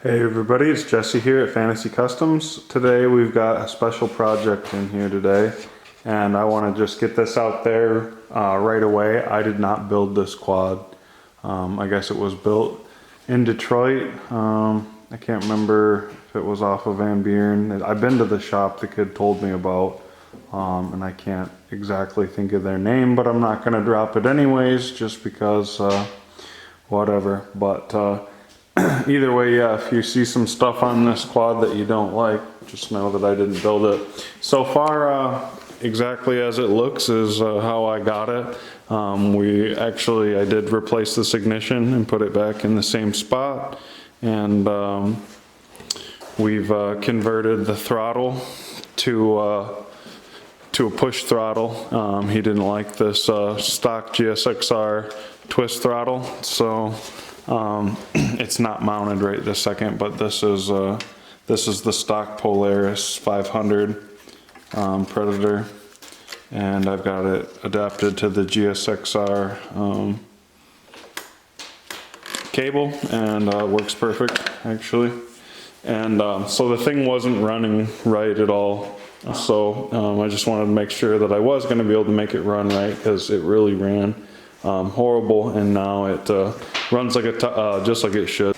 Hey everybody, it's Jesse here at Fantasy Customs. Today we've got a special project in here today, and I want to just get this out there right away. I did not build this quad. I guess it was built in Detroit. I can't remember if it was off of Van Buren. I've been to the shop the kid told me about, and I can't exactly think of their name, but I'm not going to drop it anyways just because whatever. But either way, yeah, if you see some stuff on this quad that you don't like, just know that I didn't build it. So far, exactly as it looks is how I got it. I did replace this ignition and put it back in the same spot. And we've converted the throttle to a push throttle. He didn't like this stock gsxr twist throttle, so it's not mounted right this second, but this is the stock Polaris 500 Predator, and I've got it adapted to the gsxr cable, and works perfect actually. And so the thing wasn't running right at all, so I just wanted to make sure that I was going to be able to make it run right, because it really ran horrible, and now it runs like just like it should.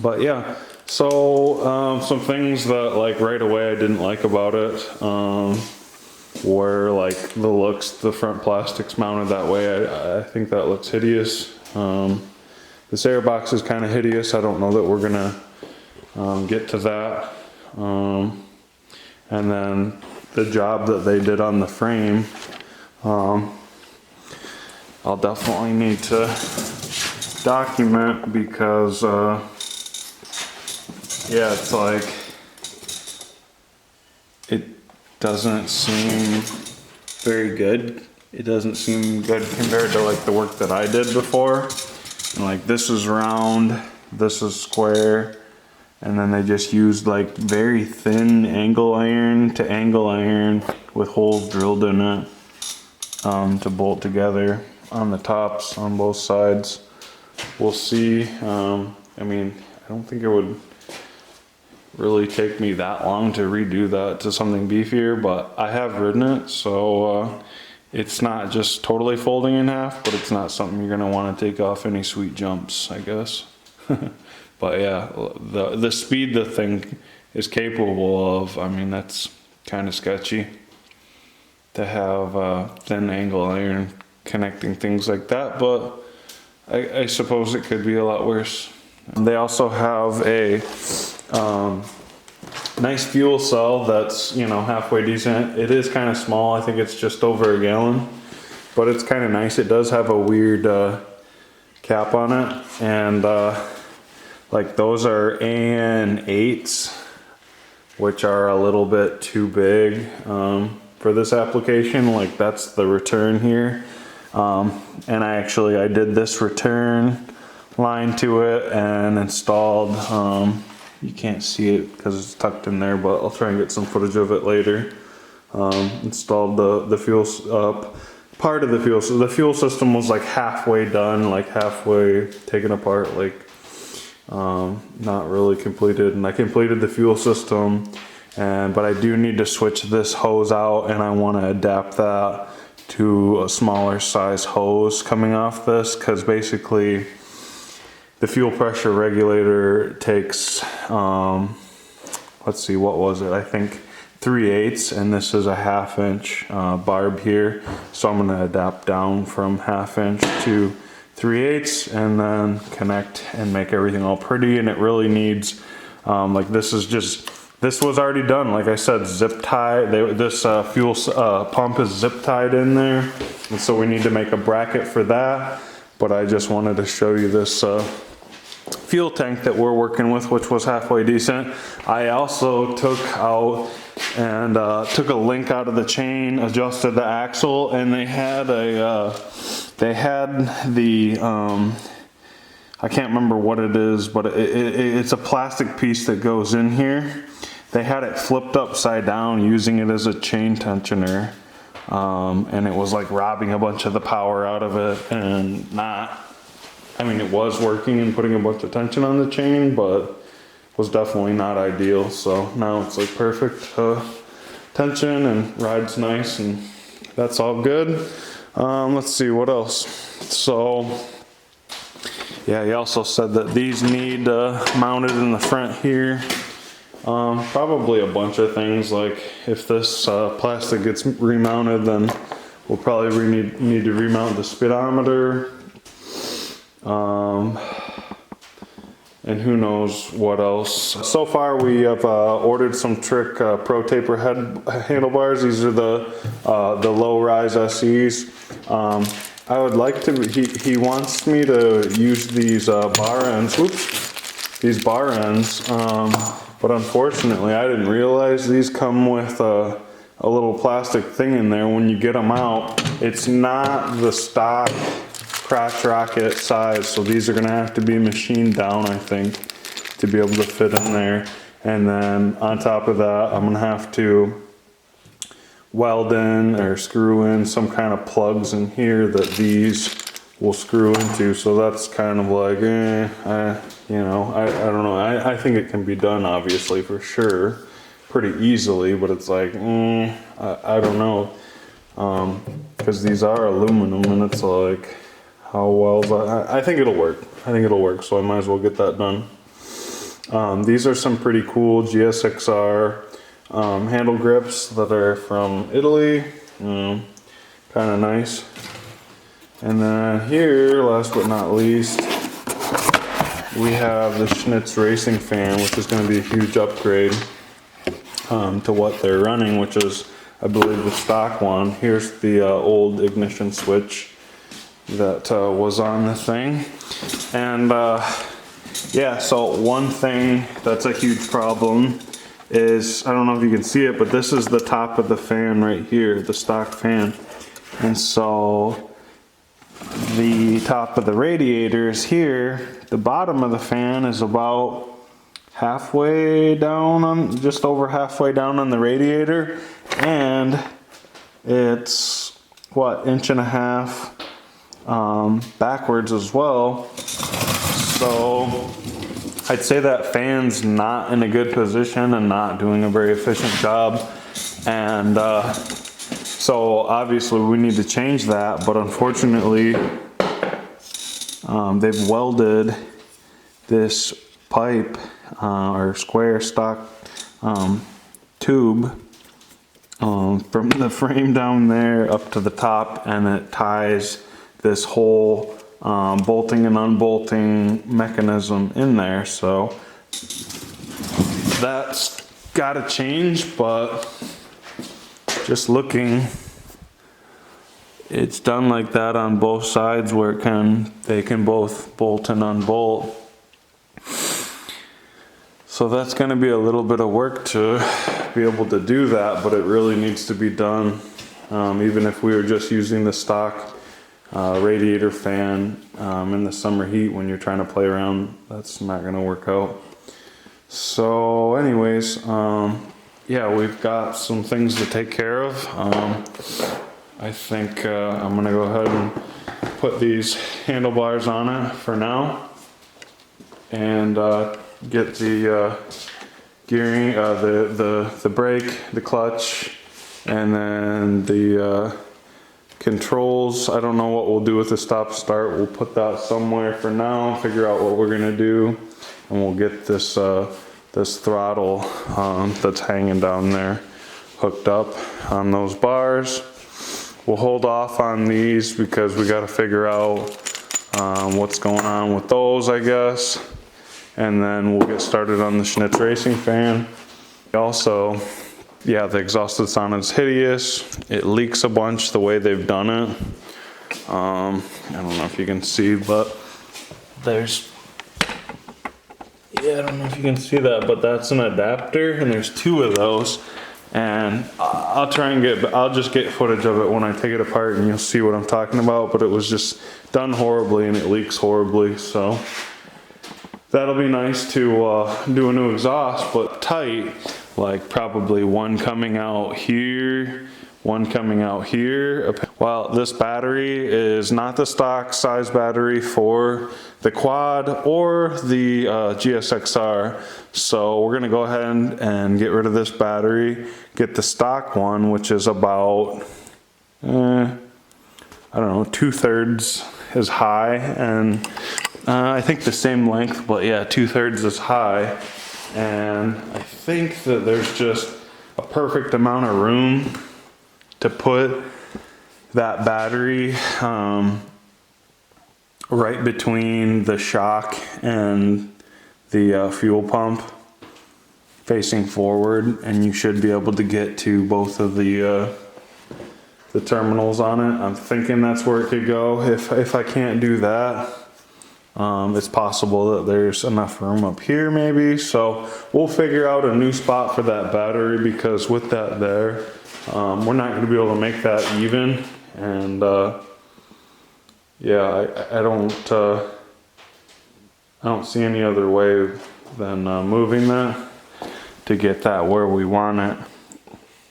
But yeah, so some things that like right away I didn't like about it were like the front plastic's mounted that way. I think that looks hideous. This air box is kind of hideous. I don't know that we're gonna get to that. And then the job that they did on the frame, I'll definitely need to document, because yeah, it's like, it doesn't seem very good. It doesn't seem good compared to like the work that I did before. And like, this is round, this is square, and then they just used like very thin angle iron to angle iron with holes drilled in it to bolt together on the tops on both sides. We'll see. I mean, I don't think it would really take me that long to redo that to something beefier, but I have ridden it, so it's not just totally folding in half, but it's not something you're gonna want to take off any sweet jumps, I guess. But yeah, the speed the thing is capable of, I mean, that's kind of sketchy to have thin angle iron connecting things like that, but I suppose it could be a lot worse. And they also have a nice fuel cell that's, you know, halfway decent. It is kind of small. I think it's just over a gallon, but it's kind of nice. It does have a weird cap on it, and like those are AN8s, which are a little bit too big for this application. Like that's the return here. And I did this return line to it and installed, you can't see it because it's tucked in there, but I'll try and get some footage of it later. Installed the fuel part of the fuel. So the fuel system was like halfway done, like halfway taken apart, like not really completed. And I completed the fuel system, but I do need to switch this hose out, and I want to adapt that to a smaller size hose coming off this, because basically the fuel pressure regulator takes, let's see, what was it? I think 3/8, and this is a 1/2 inch barb here. So I'm gonna adapt down from 1/2 inch to 3/8 and then connect and make everything all pretty. And it really needs, like this was already done. Like I said, zip tie, this fuel pump is zip tied in there. And so we need to make a bracket for that. But I just wanted to show you this fuel tank that we're working with, which was halfway decent. I also took out and took a link out of the chain, adjusted the axle, and they had the I can't remember what it is, but it's a plastic piece that goes in here. They had it flipped upside down, using it as a chain tensioner, and it was like robbing a bunch of the power out of it, and it was working and putting a bunch of tension on the chain, but was definitely not ideal. So now it's like perfect tension and rides nice, and that's all good. Let's see what else. So yeah, he also said that these need mounted in the front here. Probably a bunch of things. Like if this plastic gets remounted, then we'll probably need to remount the speedometer. And who knows what else. So far we have ordered some Trick Pro Taper handlebars. These are the low-rise SEs. I would like to, he wants me to use these bar ends, these bar ends, but unfortunately I didn't realize these come with a little plastic thing in there. When you get them out, it's not the stock crotch rocket size, so these are gonna have to be machined down, I think, to be able to fit in there. And then on top of that, I'm gonna have to weld in or screw in some kind of plugs in here that these will screw into. So that's kind of like, I don't know. I think it can be done, obviously, for sure, pretty easily, but it's like, I don't know, because these are aluminum, and it's like, how well is that? I think it'll work. I think it'll work, so I might as well get that done. These are some pretty cool gsxr handle grips that are from Italy. Kind of nice. And then here, last but not least, we have the Schnitz racing fan, which is going to be a huge upgrade to what they're running, which is, I believe, the stock one. Here's the old ignition switch that was on the thing. And yeah, so one thing that's a huge problem is, I don't know if you can see it, but this is the top of the fan right here, the stock fan. And so the top of the radiator is here. The bottom of the fan is about halfway down just over halfway down on the radiator. And it's, what, 1.5 inches backwards as well. So I'd say that fan's not in a good position and not doing a very efficient job. And so obviously we need to change that, but unfortunately they've welded this pipe or square stock tube from the frame down there up to the top, and it ties this whole bolting and unbolting mechanism in there. So that's got to change, but just looking, it's done like that on both sides where they can both bolt and unbolt. So that's going to be a little bit of work to be able to do that, but it really needs to be done. Even if we were just using the stock radiator fan in the summer heat when you're trying to play around, that's not going to work out. So anyways, yeah, we've got some things to take care of. I think I'm going to go ahead and put these handlebars on it for now, and get the gearing, the brake, the clutch, and then the controls. I don't know what we'll do with the stop start. We'll put that somewhere for now, figure out what we're gonna do, and we'll get this this throttle that's hanging down there hooked up on those bars. We'll hold off on these because we got to figure out what's going on with those, I guess. And then we'll get started on the Schnitz racing fan. Also, yeah, the exhaust that's on is hideous. It leaks a bunch the way they've done it. I don't know if you can see, but there's, yeah, I don't know if you can see that, but that's an adapter, and there's two of those. And I'll just get footage of it when I take it apart, and you'll see what I'm talking about. But it was just done horribly, and it leaks horribly, so that'll be nice to do a new exhaust, but tight, like probably one coming out here, one coming out here. Well, this battery is not the stock size battery for the quad or the gsxr, so we're gonna go ahead and get rid of this battery, get the stock one, which is about I don't know, 2/3 as high, and I think the same length, but yeah, 2/3 as high. And I think that there's just a perfect amount of room to put that battery right between the shock and the fuel pump, facing forward, and you should be able to get to both of the terminals on it. I'm thinking that's where it could go. If I can't do that, it's possible that there's enough room up here maybe. So we'll figure out a new spot for that battery, because with that there, we're not going to be able to make that even. And yeah, I don't see any other way than moving that to get that where we want it.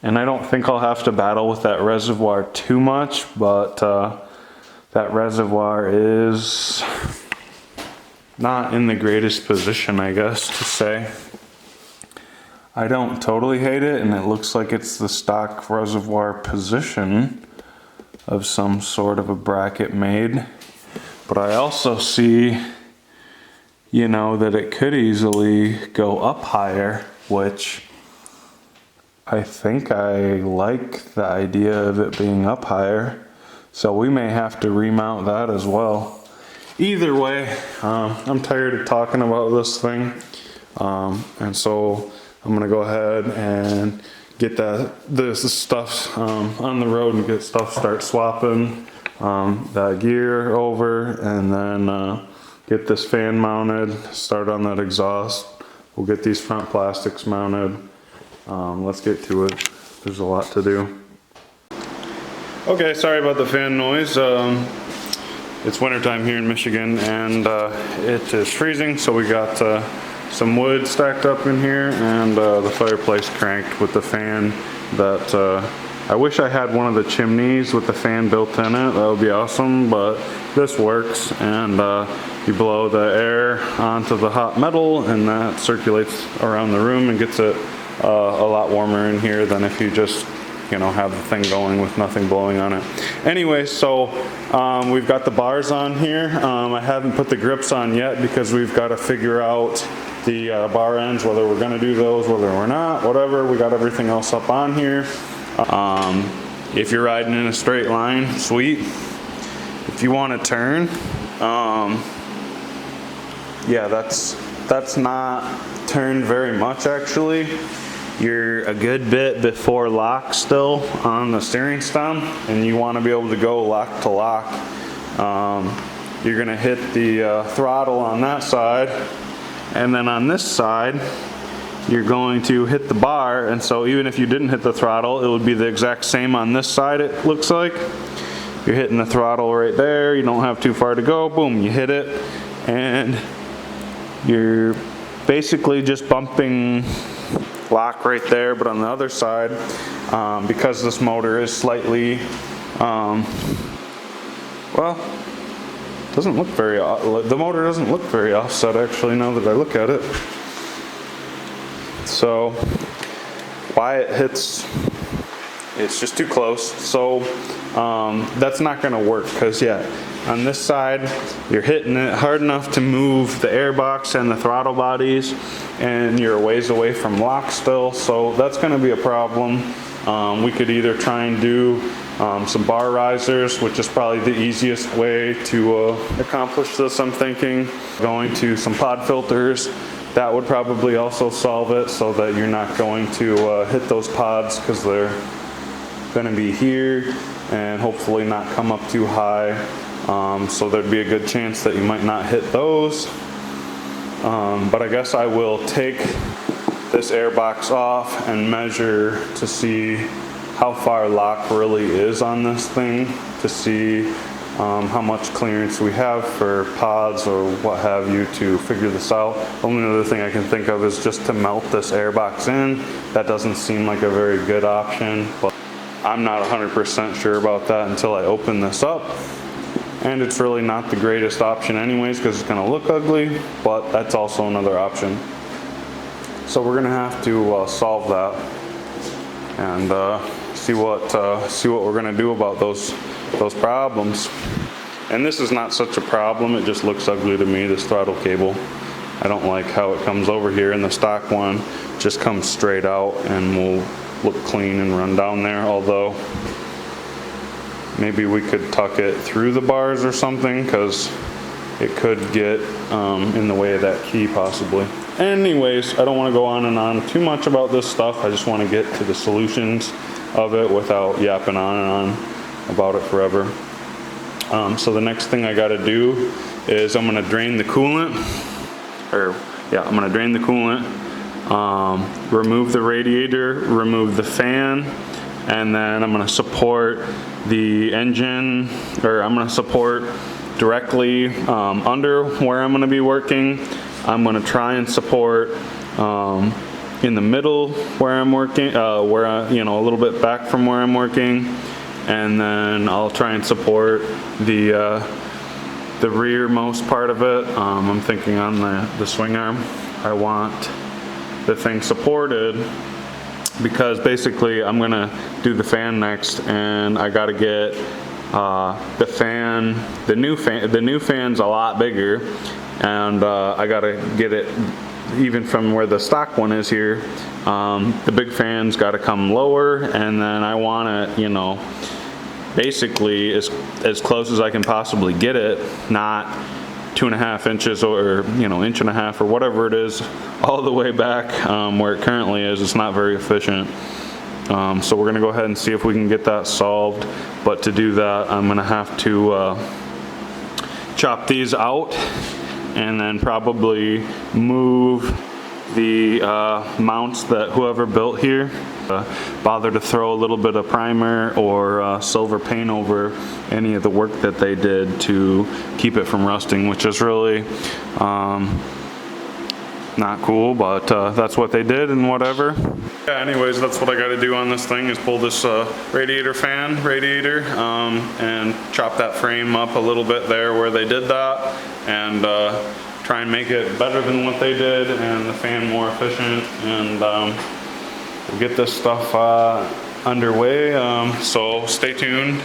And I don't think I'll have to battle with that reservoir too much, but that reservoir is not in the greatest position, I guess, to say. I don't totally hate it, and it looks like it's the stock reservoir position of some sort of a bracket made. But I also see, you know, that it could easily go up higher, which I think I like the idea of it being up higher. So we may have to remount that as well. Either way, I'm tired of talking about this thing. And so I'm gonna go ahead and get this stuff on the road and get stuff, start swapping that gear over, and then get this fan mounted, start on that exhaust. We'll get these front plastics mounted. Let's get to it. There's a lot to do. Okay, sorry about the fan noise. It's wintertime here in Michigan, and it is freezing, so we got some wood stacked up in here, and the fireplace cranked with the fan that I wish I had one of the chimneys with the fan built in it. That would be awesome, but this works, and you blow the air onto the hot metal, and that circulates around the room and gets it a lot warmer in here than if you just, you know, have the thing going with nothing blowing on it. Anyway, so we've got the bars on here. I haven't put the grips on yet because we've got to figure out the bar ends, whether we're going to do those, whether we're not, whatever. We got everything else up on here. If you're riding in a straight line, sweet. If you want to turn, yeah, that's not turned very much actually. You're a good bit before lock still on the steering stem, and you want to be able to go lock to lock. You're going to hit the throttle on that side, and then on this side you're going to hit the bar, and so even if you didn't hit the throttle, it would be the exact same on this side, it looks like. You're hitting the throttle right there, you don't have too far to go, boom, you hit it, and you're basically just bumping lock right there. But on the other side, because this motor is slightly, well, doesn't look very, the motor doesn't look very offset actually now that I look at it. So why it hits, it's just too close. So that's not going to work, because yeah, on this side you're hitting it hard enough to move the airbox and the throttle bodies, and you're a ways away from lock still, so that's going to be a problem. We could either try and do some bar risers, which is probably the easiest way to accomplish this, I'm thinking. Going to some pod filters, that would probably also solve it, so that you're not going to hit those pods, because they're going to be here and hopefully not come up too high. So there'd be a good chance that you might not hit those. But I guess I will take this airbox off and measure to see how far lock really is on this thing, to see how much clearance we have for pods or what have you, to figure this out. The only other thing I can think of is just to melt this airbox in. That doesn't seem like a very good option, but I'm not 100% sure about that until I open this up. And it's really not the greatest option anyways, because it's going to look ugly, but that's also another option. So we're going to have to solve that and see what we're going to do about those problems. And this is not such a problem, it just looks ugly to me, this throttle cable. I don't like how it comes over here, and the stock one just comes straight out and will look clean and run down there, although maybe we could tuck it through the bars or something, because it could get in the way of that key possibly. Anyways, I don't want to go on and on too much about this stuff. I just want to get to the solutions of it without yapping on and on about it forever. So the next thing I got to do is I'm going to drain the coolant, I'm going to drain the coolant, remove the radiator, remove the fan, and then I'm going to support the engine, or I'm going to support directly under where I'm going to be working. I'm going to try and support in the middle where I'm working, a little bit back from where I'm working, and then I'll try and support the rearmost part of it. I'm thinking on the swing arm, I want the thing supported, because basically I'm gonna do the fan next, and I gotta get the fan, the new fan's a lot bigger, and I gotta get it even from where the stock one is here. The big fan's gotta come lower, and then I want it, basically as close as I can possibly get it, not 2.5 inches or inch and a half or whatever it is, all the way back where it currently is. It's not very efficient. So we're gonna go ahead and see if we can get that solved. But to do that, I'm gonna have to chop these out, and then probably move the mounts that whoever built here bother to throw a little bit of primer or silver paint over any of the work that they did to keep it from rusting, which is really not cool, but that's what they did, and whatever. Yeah, anyways, that's what I got to do on this thing, is pull this radiator and chop that frame up a little bit there where they did that, and try and make it better than what they did, and the fan more efficient, and we'll get this stuff underway. So stay tuned.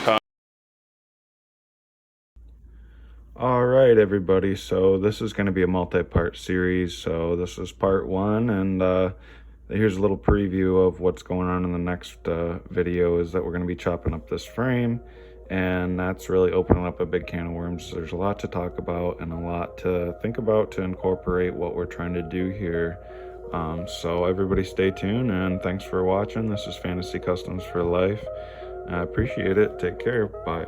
All right, everybody, so this is going to be a multi-part series. So this is part one, and here's a little preview of what's going on in the next video. Is that we're going to be chopping up this frame, and that's really opening up a big can of worms. There's a lot to talk about and a lot to think about to incorporate what we're trying to do here. So everybody stay tuned, and thanks for watching. This is Fantasy Customs for Life. I appreciate it. Take care. Bye.